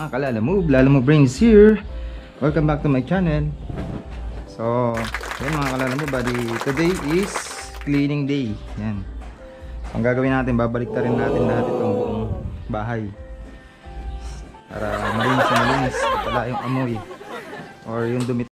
mga Lalamove Brains here. Welcome back to my channel. So, yan mga Lalamove, buddy. Today is cleaning day. Yan. Ang gagawin natin, babalik na rin natin lahat itong buong bahay. Para malinis na malinis. Wala yung amoy or yung dumi.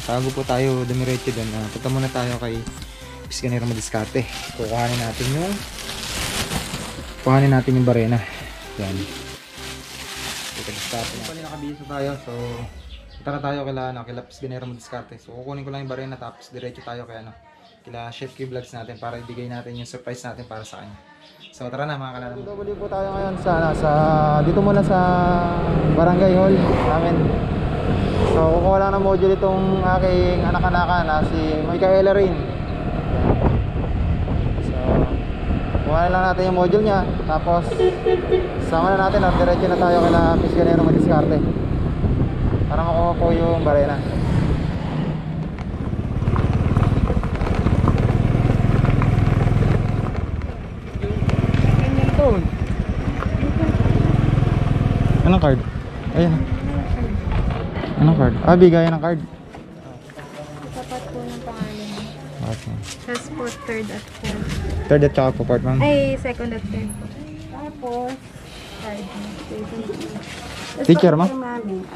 Bago po tayo dumiretso doon, punta muna tayo kay Piskanero Madiskarte. Kukuhanin natin yung barena. Yan. Nakabihis tayo. So, punta na tayo kila Piskanero Madiskarte. So, kukunin ko lang yung barena tapos diretso tayo kila Chef Q Vlogs natin para ibigay natin yung surprise natin para sa kanya. So, tara na mga Lalamove. Balik po tayo ngayon dito muna sa Barangay Hall namin. So, kukuha lang ng module itong aking anak-anakan na si Micaela rin. So, kuha lang natin yung module niya. Tapos, sama na natin at diretso na tayo kila Piskanero Madiskarte para makuha po yung barena. Anong card? Ayan. Anong card? Bigayan ng card. Sapat po ng pangalan. Okay. Tapos po third at fourth. Third at saka po part, ma'am. Ay, second at third. Tapos, third. Teacher, ma'am?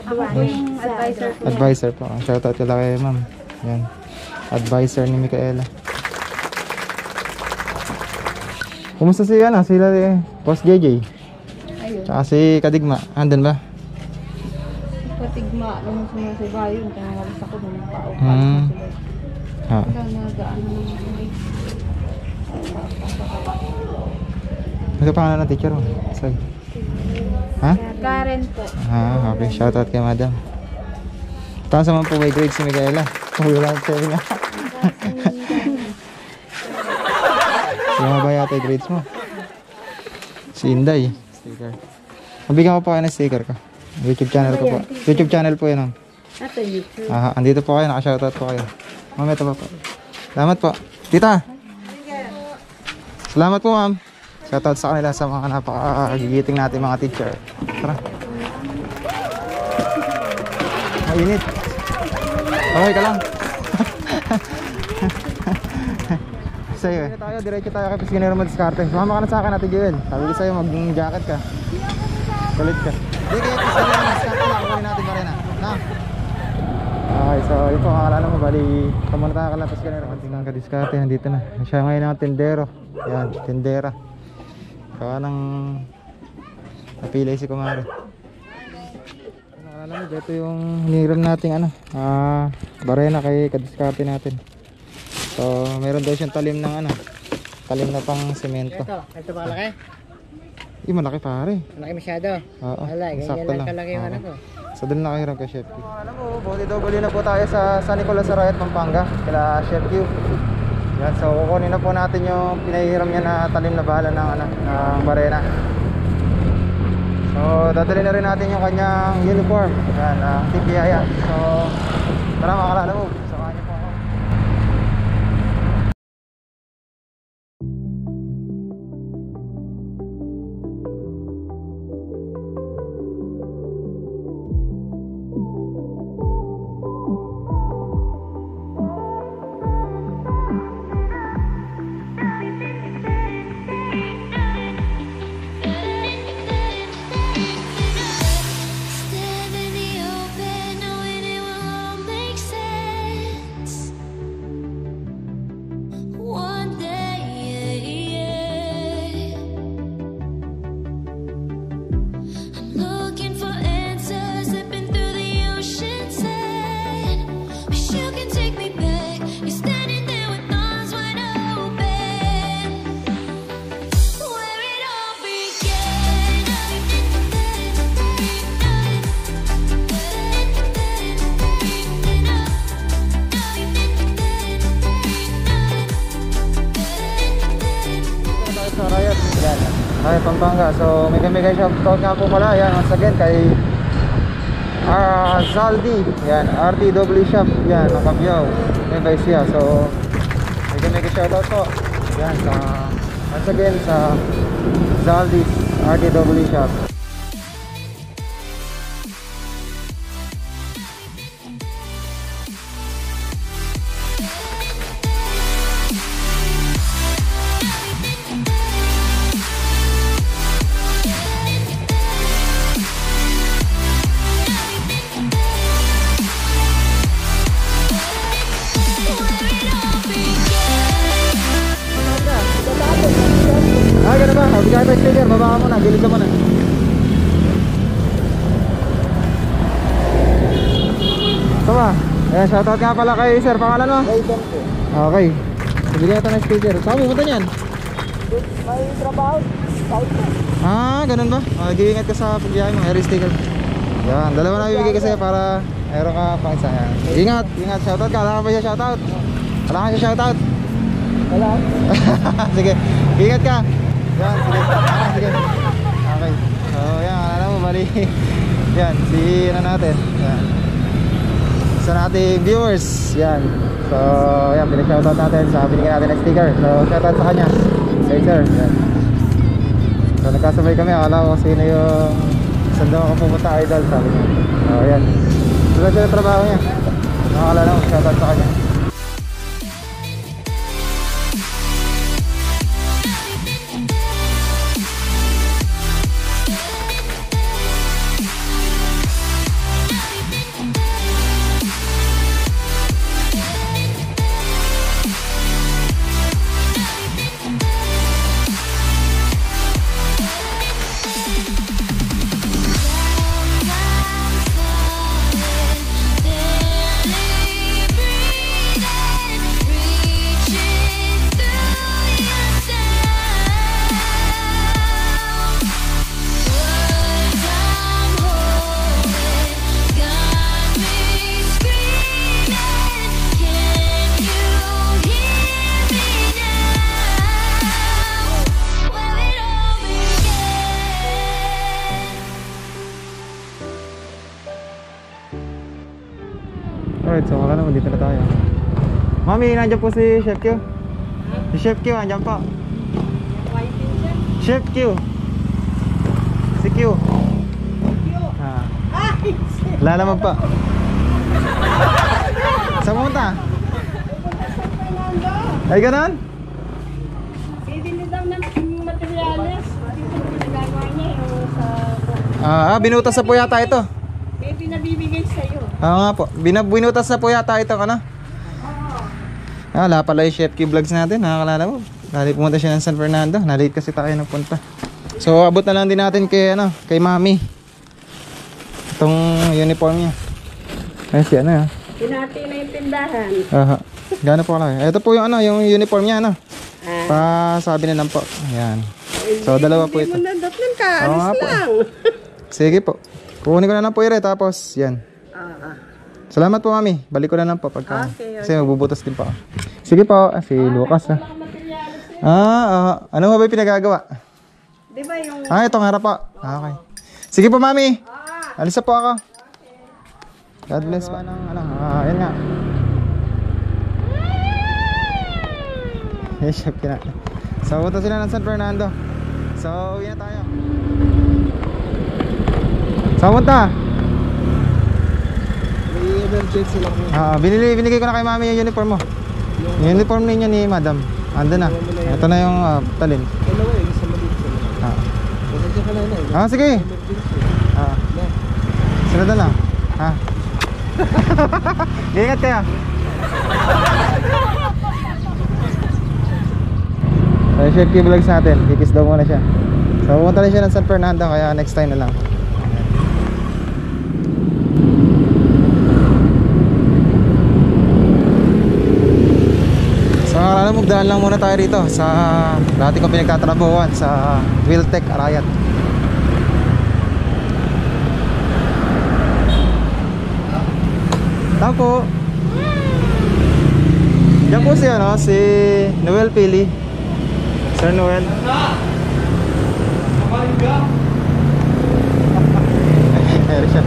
Ako po yung advisor po. Advisor po. Shoutout kila kay ma'am. Yan. Advisor ni Micaela. Kumusta sila Boss JJ? Ayun. Tsaka si Kadigma. Andun ba? Patigma, nung sumasibayon, kaya walis ako nung paupat. Ha. Wala nagaan naman yung Ano pangalan ng teacher mo? Sorry. Ha? Karen po. Okay. Shoutout kay madam. Taas naman po may grades si Micaela. Wala lang sa'yo nga. Yung ba yata yung grades mo? Si Inday. Sticker. Mabigyan ko po kayo ng sticker ka. YouTube channel ko po. YouTube channel po yan. Ito YouTube. Andito po kayo. Naka-shoutout po kayo. Mamaya ito po. Salamat po. Tita. Salamat po, ma'am. Shoutout sa kanila sa mga napakagigiting natin mga teacher. Tara. Mainit. Okay ka lang. Sa'yo eh. Diretso tayo kay Piscinero Madiskarte. Sumama ka na sa akin Ate Joel. Sabi ko sa'yo mag-jacket ka. Kulit ka. Hindi kaya Piscinero Madiskarte lang. Kunin natin ba rin na? Okay, so yun po kakalala mo. Bali, kamuna tayo kala Piscinero Madiskarte. Nandito na. Siya ngayon ang tindero. Yan, tindera. Kaya nang napilay si Kumare. Nakalala mo, dito yung hiniram nating barena kay kadiskarte natin. So, meron daw siyang talim ng talim na pang semento. Ito ba kalaki? Malaki pare. Malaki masyado. Oo, Wala, ganyan sakto lang kalaki yung ko. So, doon nakahiram kay Chef Q. Alam mo, bali na po tayo sa San Nicolas Arayat, Pampanga. Kila Chef Q. Yan, so kukunin na po natin yung pinahihiram niya na talim na bala ng barena. So, dadali na rin natin yung kanyang uniform. Yan, tipiyaya. So, tara mga kalala mo. Samahan niyo po ako. Stand in the open, knowing it will all make sense. One day, I'm looking for answers, slipping through the ocean sand. Wish you can take me back. You're standing there with arms wide open, where it all began. Sa Arayat. Yan. Arayat, Pampanga. So, mega shoutout nga po pala. Yan, once again kay Zaldi. Yan, RTW Shop. Yan, nakabyaw. May vice siya. So, mega shoutout po. Yan, once again sa Zaldi's RTW Shop. Ganun ba? Bigay pa sticker, baba ka muna, gilid ka muna. Ito ba? Ayan, shoutout nga pala kay sir, pangalan mo? Raven po. Okay. Bigyan natin ng sticker. Saan mo punta niyan? May trabaho. South po. Ganun ba? Mag-iingat ka sa pagbiyahe mo, air sticker. Yan, dalawa na bibigay ka sa'yo para meron ka pang isa. Yan. Ingat, shoutout ka. Wala ka pa siya shoutout? Wala ka siya shoutout? Wala. Sige, ingat ka. Yan, sige. Sige. Okay. So, yan, alam mo, bali. Yan, si natin. Yan. Isa nating viewers. Yan. So, yan, pinag-shoutout natin. Binigyan natin ng sticker. So, shoutout sa kanya. Hey, sir. Yan. So, nagkasabay kami. Akala ko sino yung saan daw ako pumunta idol, sabi niya. So, yan. Sunod siya ng trabaho niya. Nakakalala ko, shoutout sa kanya. Alright, so wala naman, dito na tayo. Mami, nandiyan po si Chef Q. Si Chef Q, nandiyan po. Chef Q. Si Q. Ah. Lalamog pa. Saan pumunta? Ay, ganon? Bibili daw ng materials. Ginagawa niya yung sa... Binutas na po yata ito. May pinabibigay sa'yo. Oo nga po. Binutas na po yata ito, ano? Wala pala yung Chef Q vlogs natin, nakakalala mo. Dali pumunta siya ng San Fernando. Nalate kasi tayo nagpunta. So abot na lang din natin kay kay Mami. Itong uniform niya. Ay si ano ya. Pinati na yung tindahan. Aha. Gano po kalaki. Ito po yung yung uniform niya Pasabi na lang po. Ayan. So dalawa po ito. Hindi mo nandatnan ka. Oo Alis nga po. lang. Sige po. Kukunin ko na lang po tapos yan. Salamat po Mami. Balik ko na lang po pagka. Okay. Kasi magbubutas din po ako. Sige po. Si Lucas ano ba yung pinagagawa? Di ba yung... Itong harap po. Okay. Sige po, Mami. Alis na po ako. God bless po. Ayan nga. Yes, chef na. So, punta sila ng San Fernando. So, uwi na tayo. Saan punta? May emergency lang. Binigay ko na kay Mami yung uniform mo. Yung uniform ninyo ni Madam. Andun na. Ito na yung talin. Dalawa isa maliit sa Pasensya ka na na. Sige. Sunod na. Ingat kayo. Ay, Chef Q vlogs natin. Kikis daw muna siya. So, pumunta rin siya ng San Fernando. Kaya next time na lang. So, magdaan lang muna tayo rito sa dati ko pinagtatrabahuan sa Wiltec Arayat. Tao po. Diyan po si Noel Pili. Sir Noel. Meron siya.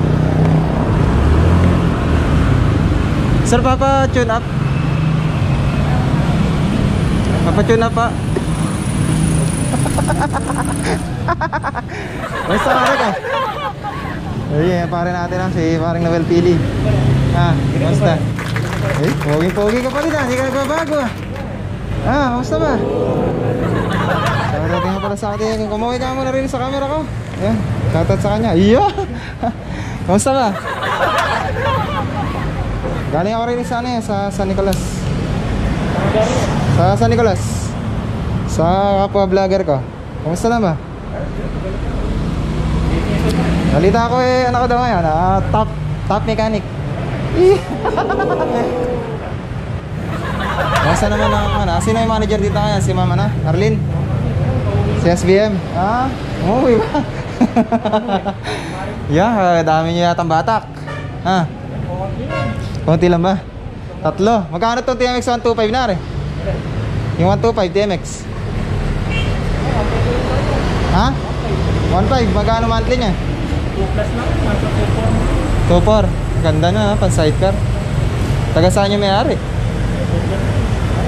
Sir, papa tune up. Papa-tune up pa. Basta pare ka. Ayun, pare natin si paring Noel Pili. Basta. Pogi ka pa rin hindi ka nagbabago basta ba? Shoutout nga pala sa atin. Kumuha ka muna rin sa camera ko. Ayan, shoutout sa kanya. Iya! Kamusta ba? Galing ako rin sa San Nicolas. Sa San Nicolas. Sa kapwa vlogger ko. Kamusta na ba? Balita ko ano ko daw ngayon, top mechanic. Kamusta naman sino yung manager dito ngayon? Si Mama Arlene? Si SBM? Umuwi ba? Dami nyo yatang batak. Konti lang ba? 3. Magkano itong TMX 125 na rin? Yung 125 TMX 1.5, magkano monthly niya? 2 plus lang, 2.4. Ganda na pan sidecar. Taga saan yung may-ari?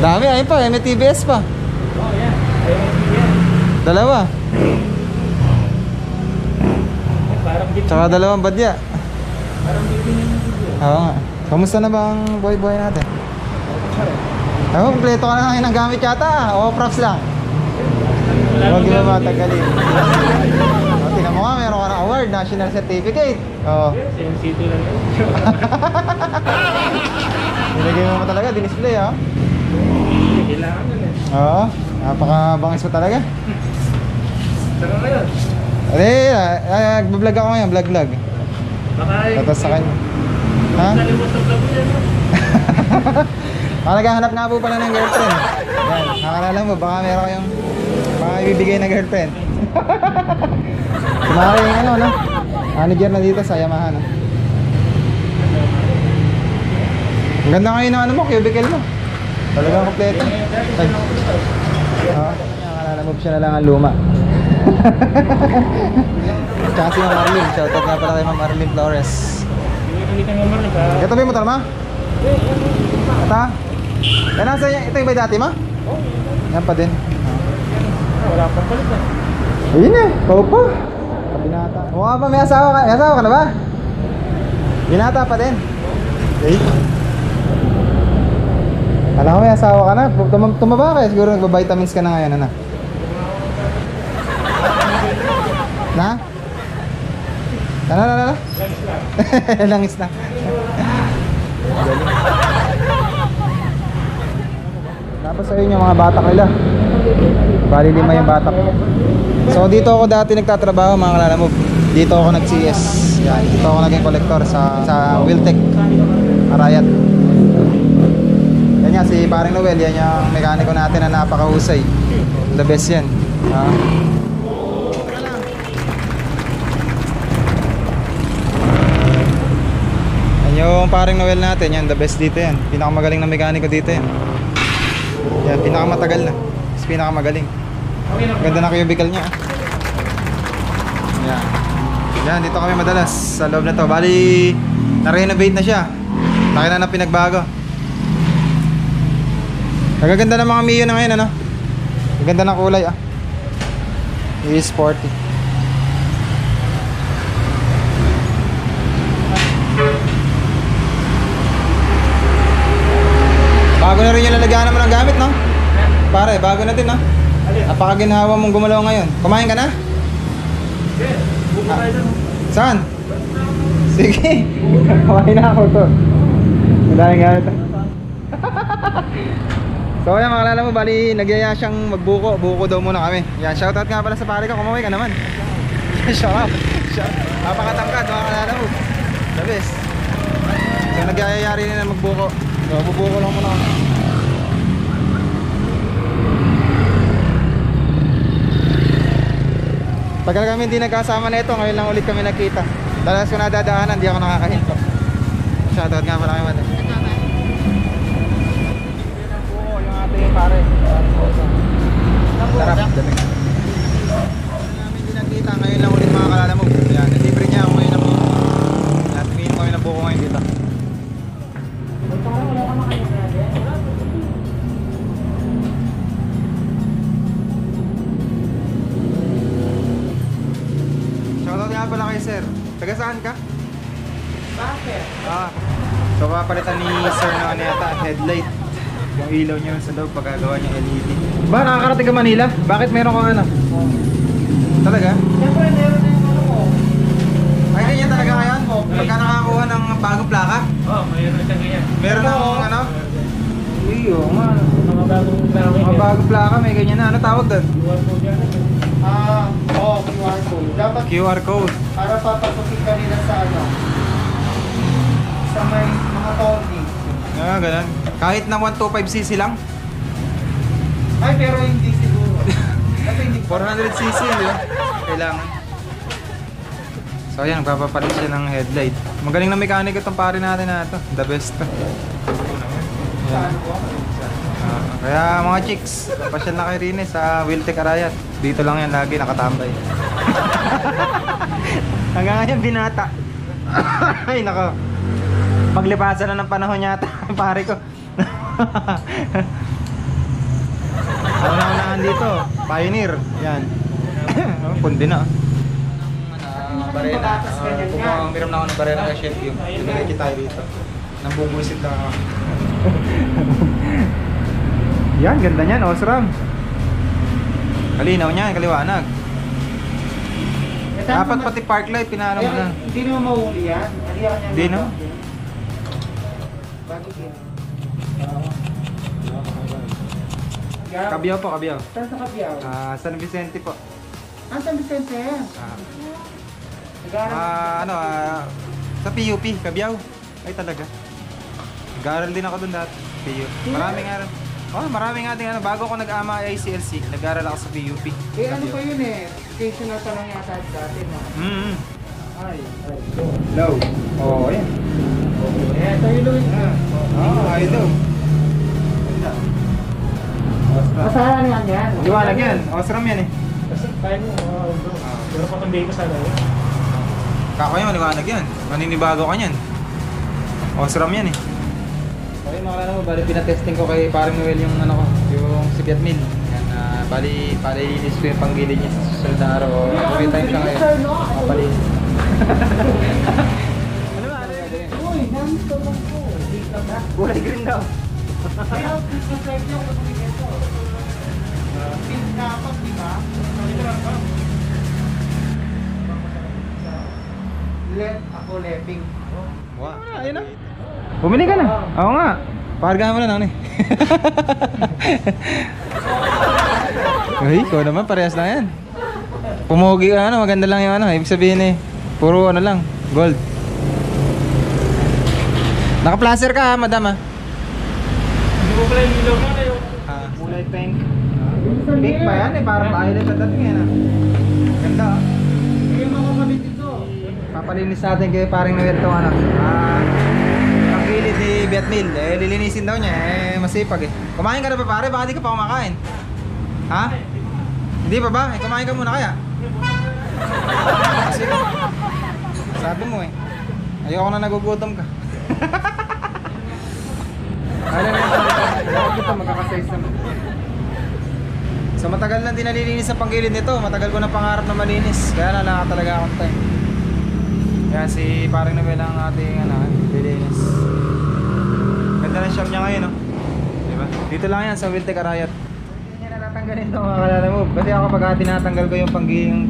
Dami, ayun pa, may TBS pa. Dalawa. Tsaka dalawang badya. Oo nga. Kamusta na ba ang buhay-buhay natin? Kompleto ka na ngayon ng gamit yata o props lang? Huwag yung matagaling. Tingnan mo nga, meron ka ng award, national certificate. CNC2 lang. Nilagay mo talaga, dinisplay Kailangan na Oo, napakabangis mo talaga. Saka ngayon. Nag-vlog ako ngayon, vlog. Baka Tatas sa kanya. nalimutan ka mo yan. Naghahanap nga po pala ng girlfriend. Yan, nakalala mo, baka meron kayong ibibigay na girlfriend. Kumari yung manager na dito sa Yamaha Ang ganda ngayon ng cubicle mo. Talagang kompleto. Nakalalambog siya na lang ang luma. Tsaka si Ma'am Marlene. Shoutout nga pala kay Ma'am Marlene Flores. Ito ba yung motor ma? Ito? Yan nasa ito yung ba dati ma? Yan pa din. Wala pang palit Ayun na, paupo. Binata. Mukha pa, may asawa ka. May asawa ka na ba? Binata pa din. Okay. Alam ko may asawa ka na. Tumaba ka. Siguro nagbabitamins ka na ngayon. Ano? Na? Ano? Langis na. Tapos ayun yung mga batak nila. Bali 5 yung batak. So dito ako dati nagtatrabaho mga kalalamog. Dito ako nag-CS. Yan, dito ako naging collector sa Wiltec Arayat. Yan nga si Paring Noel, yan yung mekaniko natin na napakahusay. The best yan. Yan yung Paring Noel natin, yan the best dito yan. Pinakamagaling na mekaniko dito yan. Yan, pinakamatagal na. Mas pinakamagaling. Ganda na cubicle niya. Yan. Yan, dito kami madalas sa loob na to. Bali, na-renovate na siya. Laki na pinagbago. Nagaganda ng mga Mio na ngayon, ano? Nagaganda ng kulay, ah. E-sporty. Bago na rin yung lalagyan naman ng gamit, no? Pare, bago na din, no? Napakaginhawa mong gumalaw ngayon. Kumain ka na? Ah, saan? Sige. Kumain na ako to. Madaming gamit. So yan mga kalala mo, bali nagyaya siyang magbuko. Buko daw muna kami. Yan, shoutout nga pala sa pare ko. Kumaway ka naman. Shout out. Napakatangkad mga kalala mo. The best. So nagyayaya rin na magbuko. So bubuko lang muna kami. Tagal kami hindi nagkasama na ito. Ngayon lang ulit kami nagkita. Dalas ko nadadaanan, di ako nakakahinto. Shoutout nga pala kay Mate. Oo, yung ating pare. Sarap. Dami. Namin hindi nagkita. Ngayon lang ulit mga kalala mo. Yan, nilibre niya ako ngayon ng buko. Yan, tumingin kami ng buko ngayon dito. Shoutout nga pala kay sir. Taga saan ka? Bakit? So papalitan ni sir na ano yata, headlight. Yung ilaw niya sa loob pagkagawa niya LED. Ba, nakakarating ka Manila? Bakit meron kang ano? Talaga? Siyempre, meron na yung ano ko. Ay, ganyan talaga ngayon? Pagka nakakuha ng bagong plaka? Mayroon siya ganyan. Meron akong ano? Iyo, nga. Mga bagong plaka. Mga bagong plaka, may ganyan na. Ano tawag doon? QR code. Dapat QR code. para papasukin ka nila sa ano. Sa may mga tawag. Ganun. Kahit na 125cc lang? Ay, pero hindi siguro. Kasi hindi 400cc, di ba? Kailangan. So ayan, nagpapapalit siya ng headlight. Magaling na mechanic itong pare natin na ito. The best to. Ayan. Kaya mga chicks, pasyal na kayo rin sa Wiltec Arayat. Dito lang yan lagi, nakatambay. Hanggang ngayon binata. Ay nako. Paglipasan na ng panahon yata, pare ko. Ako na unahan dito, Pioneer. Yan. Pundi na. Barena. Kung miram na ako ng barena kay Chef yung diniliki tayo dito. Nambubuisit lang ako. Yan, ganda niyan, Osram. Kalinaw niyan, kaliwanag. Dapat pati park light, pinaano mo na. Hindi naman mahuli yan. Hindi no? Bakit yan? Kabiyaw po, Kabiyaw. Saan sa Kabiyaw? San Vicente po. San Vicente. Ano, sa PUP, Kabiyaw. Ay talaga. Nag-aaral din ako doon dati. PUP. Maraming aral. Oh, maraming ating ano, bago ako nag-ama ICLC, nag-aaral ako sa PUP. Eh ano pa yun eh? Occasional pa lang yata dati na. Ay. Low. Oo, ayan. Eh, tayo low yun. Ay, low. Masaya yan yan. Liwanag yan. Osram yan eh. Kasi kaya mo, pero patong dito sa loob. Kako yan, maliwanag yan. Maninibago ka yan. Osram yan eh. Okay, mga kalala mo, bali pinatesting ko kay Paring Noel yung ano ko, yung Sibiat Mill. Yan, Bali, palilinis ko yung panggilid niya sa susunod na araw. Free time siya ngayon. Papalinis. Ano ba? Uy, nandito lang po. Kulay green daw. Kaya, subscribe niyo kung ano ito. Pink dapat, di ba? Ako leping. Wow. Ayun na. Bumili ka na. Oo nga. Pahargahan mo na lang eh. Uy, ikaw naman, parehas lang yan. Pumugi ka, ano, maganda lang yung ano. Ibig sabihin eh, puro ano lang, gold. Naka-placer ka ha, madam ha. Hindi ko pala yung ilaw na kayo. Kulay pink. Pink ba yan eh? Parang violet at dating yan ah. Ganda ah. Hindi mo makakabit ito. Papalinis natin kay paring Noel itong ano. Ang gilid ni Vietmil. Eh, lilinisin daw niya. Eh, masipag eh. Kumain ka na ba pare? Baka di ka pa kumakain. Ha? Hindi pa ba? Eh, kumain ka muna kaya? Sige. Sabi mo eh. Ayoko na nagugutom ka. Ano na ito? Magkakasize naman. So matagal na din nalilinis ang panggilid nito. Matagal ko na pangarap na malinis. Kaya nalaka talaga akong time. Kaya si parang Noel ang ating ano, lilinis. Ganda ng shop niya ngayon, no? Diba? Dito lang yan sa Wiltec Arayat. Hindi niya natatanggalin ito mga kalala mo. Kasi ako pag tinatanggal ko yung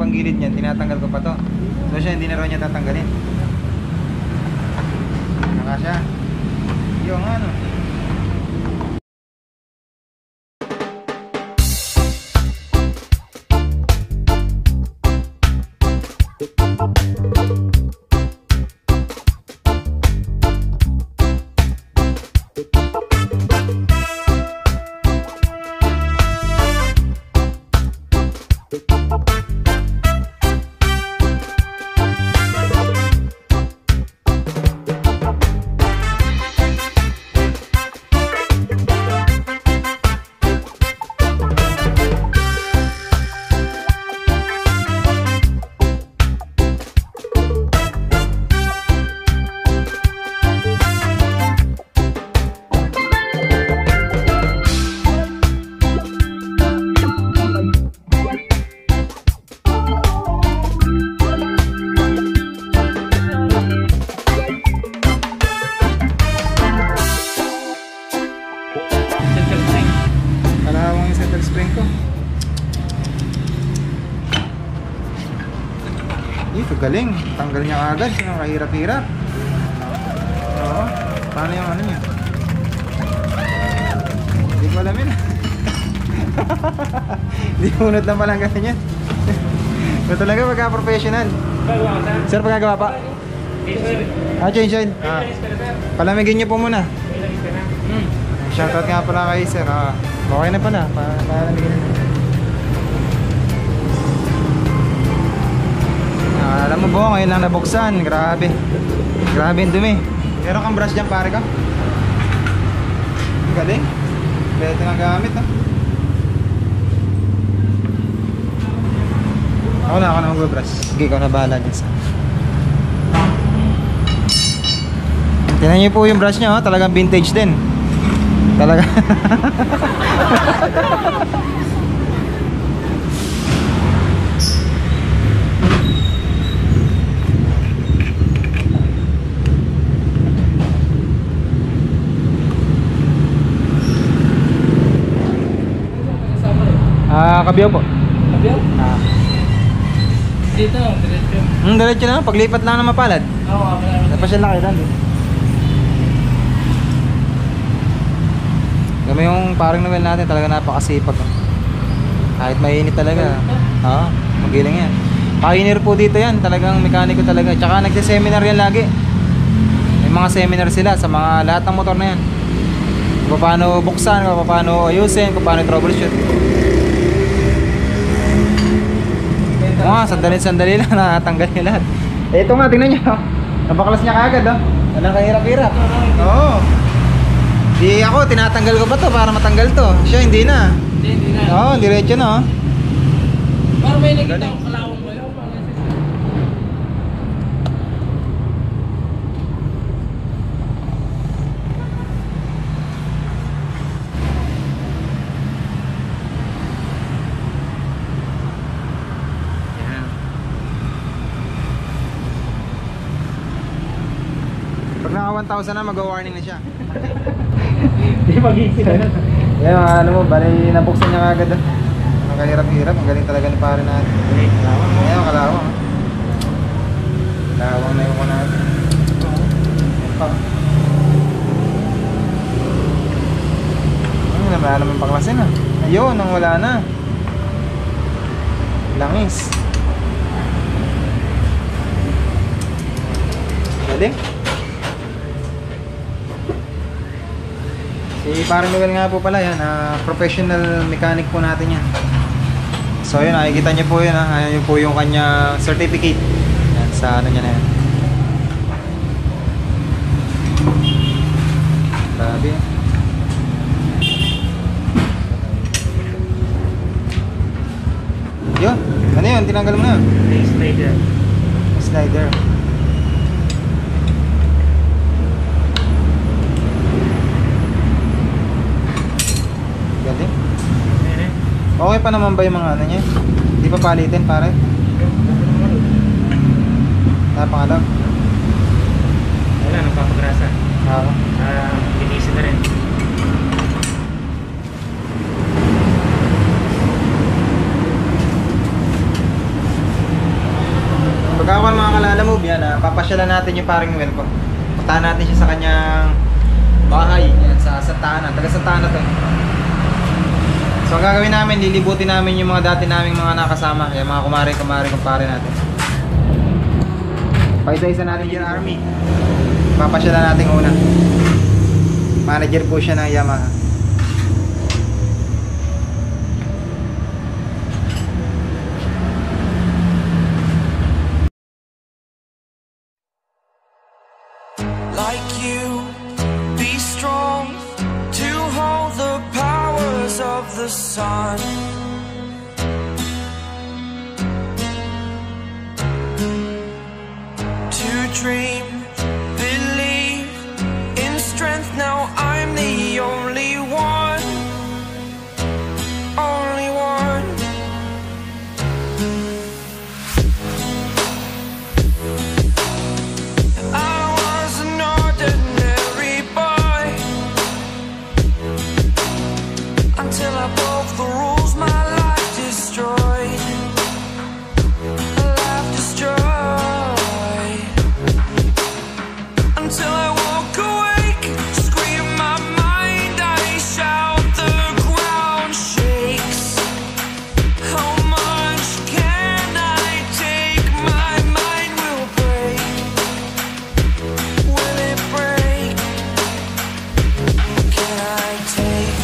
panggilid niyan, tinatanggal ko pa to. So siya hindi na raw niya tatanggalin. Naka siya. Yung ano. Kalawang yung center spring ko. Ito galing. Tanggal niya agad. Yung kahirap-hirap. Oo. Paano yung ano niya? Hindi ko alam yun. Hindi unod lang palang ganyan. Ito talaga pagka-professional. Sir, pagkagawa pa? Change oil. Palamigin niyo po muna. Shoutout nga pala kay sir. Okay na pala. Palamigin na. Alam mo po, ngayon lang nabuksan. Grabe. Grabe yung dumi. Meron kang brush dyan pare ka? Galing. Beto ng gamit ha. Ako na mag-brush. Sige, ikaw na bahala dyan sa. Tingnan niyo po yung brush niya, talagang vintage din. Talaga. Kabiyaw po. Kabiyaw? Dito, diretso. Diretso na, paglipat lang na mapalad. Oo, Napasyal na kayo doon. Gama yung parang Noel natin, talaga napakasipag. Kahit mainit talaga. Oo, magiling yan. Pioneer po dito yan, talagang mekaniko talaga. Tsaka nagse-seminar yan lagi. May mga seminar sila sa mga lahat ng motor na yan. Kung paano buksan, kung paano ayusin, kung paano troubleshoot. Sandali-sandali lang natanggal niya lahat. Ito nga, tingnan nyo. Nabaklas niya kaagad, oh. Walang kahirap-hirap. Oo. Di ako, tinatanggal ko pa to para matanggal to. Siya, hindi na. Hindi na. Oo, diretso na, oh. Parang may nakita akong kalawang mo yun. naka 1,000 na, mag-warning na siya. Hindi mag-iisip na. Yan, ano mo, bali nabuksan niya kagad. Ang kahirap-hirap, ang galing talaga ni pare natin. Ayan, kalawang. Kalawang na yung ko natin. Ayan pa. Wala naman paklasin ah. Ayun, nang wala na. Langis. Galing. Si parang Miguel nga po pala yan, professional mechanic po natin yan. So yun, nakikita niyo po yun ha. Ayan yun po yung kanya certificate. Yan, sa ano niya na yan. Grabe. Yun, ano yun? Tinanggal mo na. Slider. Slider. Galing. Okay pa naman ba yung mga ano niya? Di pa palitin pare? Napangalag. Wala, nagpapagrasa. Oo. Linisin na rin. Pagkakuan mga kalala-move yan, papasyalan natin yung paring Noel ko. Puntahan natin siya sa kanyang bahay. Yan, sa Santa Ana. Taga Santa Ana to. So ang gagawin namin, lilibutin namin yung mga dati naming mga nakasama. Yung mga kumare-kumare, kumpare natin. Paisa-isa natin yung army. Papasyalan natin una. Manager po siya ng Yamaha. Like you, be strong to hold the powers of the sun. To dream, believe in strength. Now I'm the only one, only one. I was an ordinary boy until I broke the rules. My life destroyed, life destroyed. Until I woke awake, scream my mind, I shout, the ground shakes. How much can I take? My mind will break. Will it break? Can I take?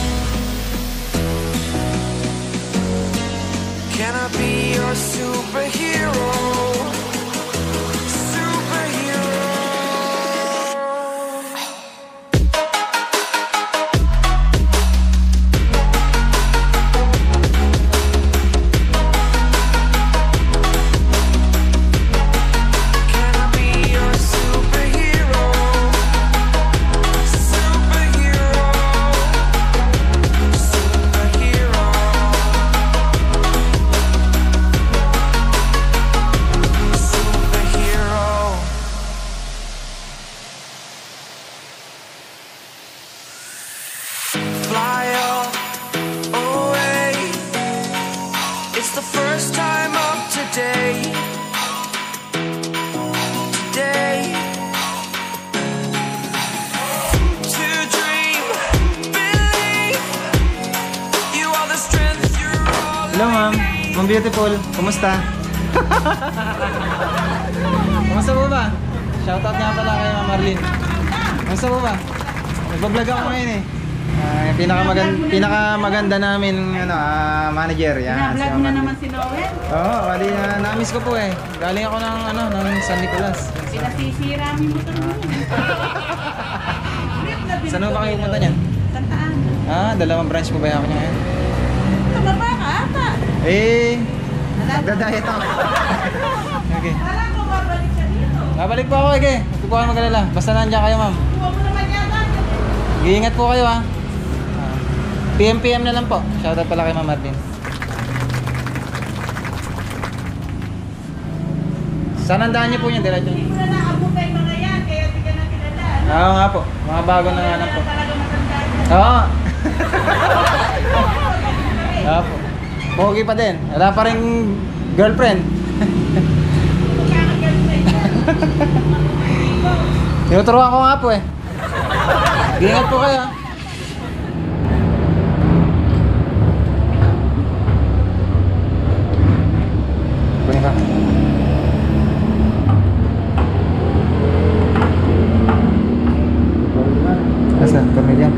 Can I be your superhero? Superhero. Can I be your superhero? Superhero. Superhero. Superhero. Fly away. It's the first time of today. Today. To dream, believe. You are the strength. You're all Hello ma'am, Ma'am Beautiful, kumusta? Kumusta po ba? Shoutout nga pala kay Ma'am Marlene. Kumusta po ba? Nagbablog ako ngayon eh. Pinakamaganda namin ano, manager. Yan, si Ma'am Marlene. Si Noel, Oo, bali na-miss ko po eh. Galing ako ng San Nicolas. pinasisira mo yung motor mo. Saan ba kayo pumunta niyan? Santa Ana. Dalawang branch po ba ako niya ngayon? Tumaba ka ata. Eh, nagda-diet ako. Okay. Wala ko babalik siya dito. Babalik po ako, Ege. Huwag po kayo mag-alala. Basta nandiyan kayo, ma'am. Kuha mo naman yata. Iingat po kayo, ha. PM na lang po. Shoutout pala kay Ma'am Marlene. Saan ang daan niyo po yun? Diretso. Hindi mo na naabot kay mga yan, kaya di ka na kilala. Ano? Oo nga po. Mga bago na nga lang po. Talaga matanda yan. Oo. Oo po. Pogi pa din. Wala pa rin girlfriend. Tinuturuan ko nga po eh. Ingat po kayo. Kunin ka. Nasaan? Tornilyo?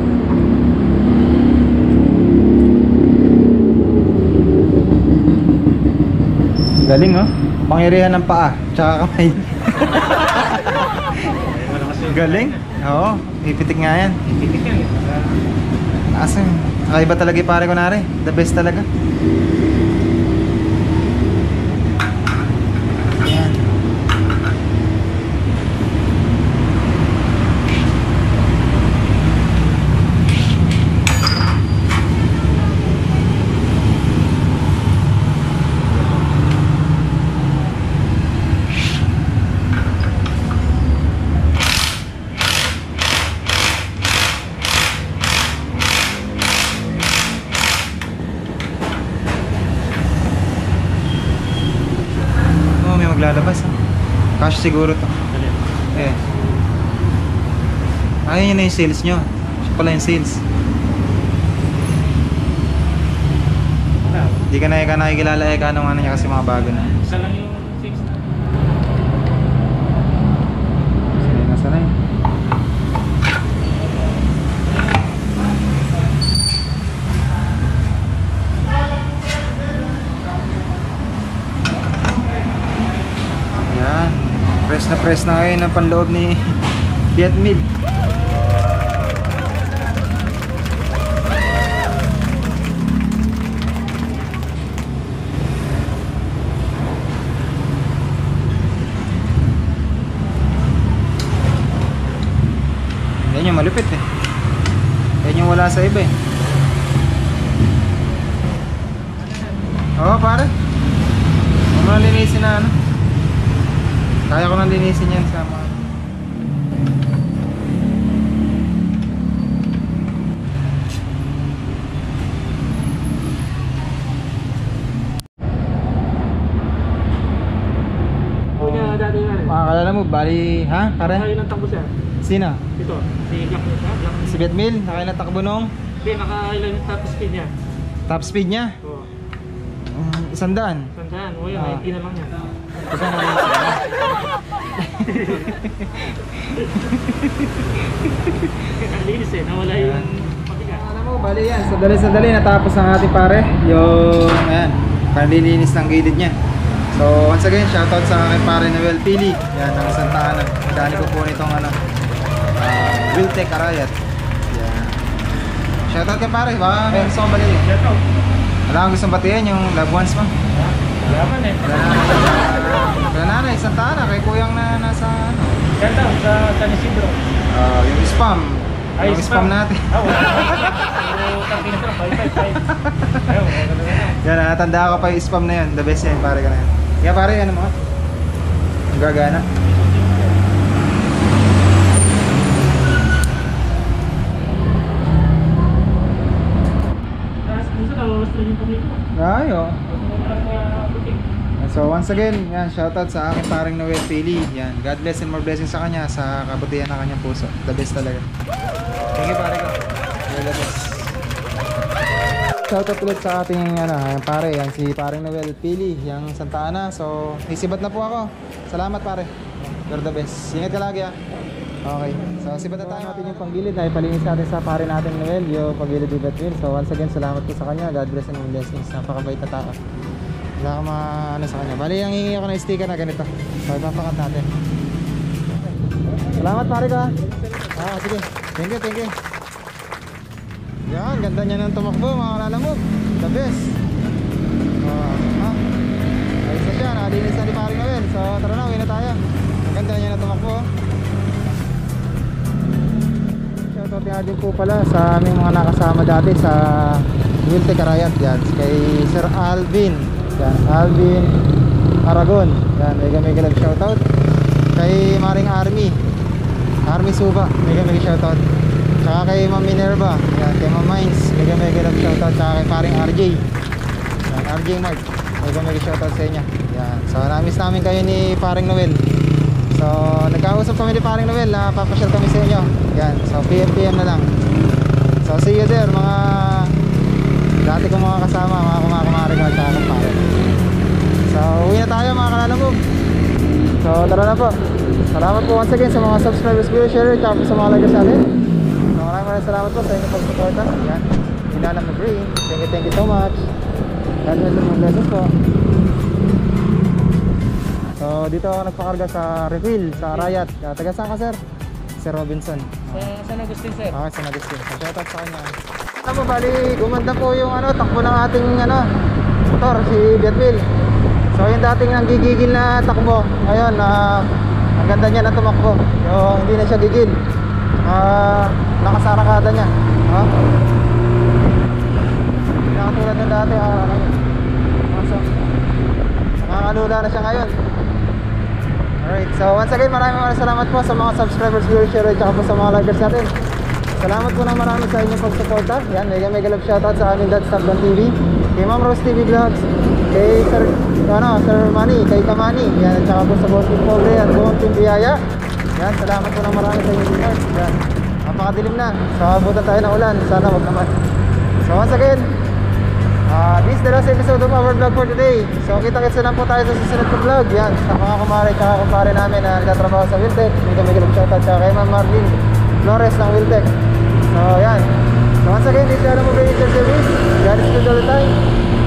Galing oh. Pangyarihan ng paa, tsaka kamay. Galing? Oo, ipitik nga yan. Ipitik yan. Asan? Kakaiba talaga yung pare ko nari. The best talaga. Yan. Oh, may maglalabas ah. Cash siguro to. Eh. Ayun yun na yung sales nyo. Siya pala yung sales. Di ka na nakikilala eh anong ano niya kasi mga bago na. Isa lang yung 6 na. Sige, nasa na yun. Yan. Press na ngayon ang panloob ni Fiat Mil. Yan yung malupit eh. Yan yung wala sa iba eh. Oo pare. Huwag mo na linisin na ano. Kaya ko nang linisin yan sa mga... Kaya dati nga rin. Makakalala mo, bali... Ha? Pare? Nakain ng takbo siya. Sino? Ito, si Black Black. Si Betmil? Nakailan takbo nung Hindi, nakailan yung top speed niya. top speed niya? Oo. 100. Sandaan. O yun, Ah. 90 na lang yan. Kasi ano yun sila? Ang linis eh, nawala yung pabigat. Alam mo, bali yan. Sadali natapos ang ating pare. Yung, ayan, panlilinis ng gilid niya. So, once again, shoutout sa aking pare na Well Pili. Yan, ang Santa Ana. Dali ko po nitong ano, Wiltec Arayat. Yan. Shoutout kay pare, baka may gusto kong baliin. Shout out. Wala kang gustong batiin yung loved ones mo. Laban eh. Kaya nanay, Santa Ana, kay kuyang na nasa ano. Shout out sa San Isidro. Yung spam. Ay, Yung spam natin. Wala. Pero tangkina ko lang, 555. Ayaw, wala na yan. Yan, natanda ko pa yung spam na yun. The best yan, pare ka na yan. Kaya pare, ano mo? Ang gagana. Tapos minsan nawawas na yung pamilya ko. Ayo. Sa butik. So once again, yan, shoutout sa aking paring Noel Pili. Yan, God bless and more blessings sa kanya sa kabutihan ng kanyang puso. The best talaga. Thank you pare ko. You're the best. Shoutout ulit sa ating ano, yung pare, yan si paring Noel Pili, yung Santa Ana. So, isibat na po ako. Salamat pare. You're the best. Ingat ka lagi ah. Okay. So, sibat na tayo natin yung panggilid na ipalinis natin sa pare natin Noel, yung panggilid ni Betwil. So, once again, salamat po sa kanya. God bless and more blessings. Napakabait na tao. Wala ka ano sa kanya. Bali, ang hingi ako ng sticker na ganito. So, ipapakat natin. Salamat pare ka. Sige. Thank you. Yan, ganda niya ng tumakbo mga kalalamog. The best. Ayos na siya, nakalinis na ni pare Noel. So, tara na, uwi na tayo. Ang ganda niya ng tumakbo. Shoutout nga din po pala sa aming mga nakasama dati sa Wiltec Arayat. Yan, kay Sir Alvin. Yan, Alvin Aragon. Yan, may shoutout kay Maring Army Army Suba, mega shoutout. Tsaka kay Ma'am Minerva, yan, kay Ma'am Mines, mega love shoutout. Tsaka kay paring RJ, yan, RJ Mark, mega shoutout sa inyo. Yan, so na-miss namin kayo ni paring Noel. So nagkausap kami ni paring Noel na papasyal kami sa inyo. Yan, so PM na lang. So see you there mga dati kong mga kasama, mga kumare ko at saka kumpare. So uwi na tayo mga kalalambog. So tara na po. Salamat po once again sa mga subscribers, video share, at sa mga likers natin. So maraming salamat po sa inyong pag-suporta. Yan, Inana Mag-Green, thank you so much. God bless po. So dito ako nagpakarga sa refill sa Riot. Taga saan ka sir? Sir Robinson. Sa San Agustin, sir. Okay, San Agustin. So shoutout sa kanya. Ano po, bali gumanda po yung takbo ng ating motor, si Beatville. So yung dating nanggigigil na takbo, ngayon ang ganda niya na tumakbo. Yung hindi na siya gigil. Nakasarakada niya. Nakatulad ng dati, nakakalula na siya ngayon. Alright, so once again maraming salamat po sa mga subscribers, viewers, share, at saka po sa mga likers natin. Salamat po ng marami sa inyong pagsuporta. Yan, mega love shoutout sa aming Dad's Tablan TV, kay Ma'am Rose TV Vlogs, kay Sir Manny, kay Kamani, yan, at saka po sa Boss Team Pobre at buong Team Biyaya. Yan, salamat po ng marami sa inyong viewers. Yan, napakadilim na. So abutan tayo ng ulan, sana wag naman. So once again, this is the last episode of our vlog for today. So kita-kits na lang po tayo sa susunod na vlog. Yan, sa mga kumare at saka kumpare namin na nagtatrabaho sa Wiltec. Mega love shoutout sa kay Ma'am Marlene Flores ng Wiltec. So yan, so once again, this is Adam Mobile Service. God is good all the time.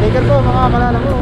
Take care po mga kalala mo.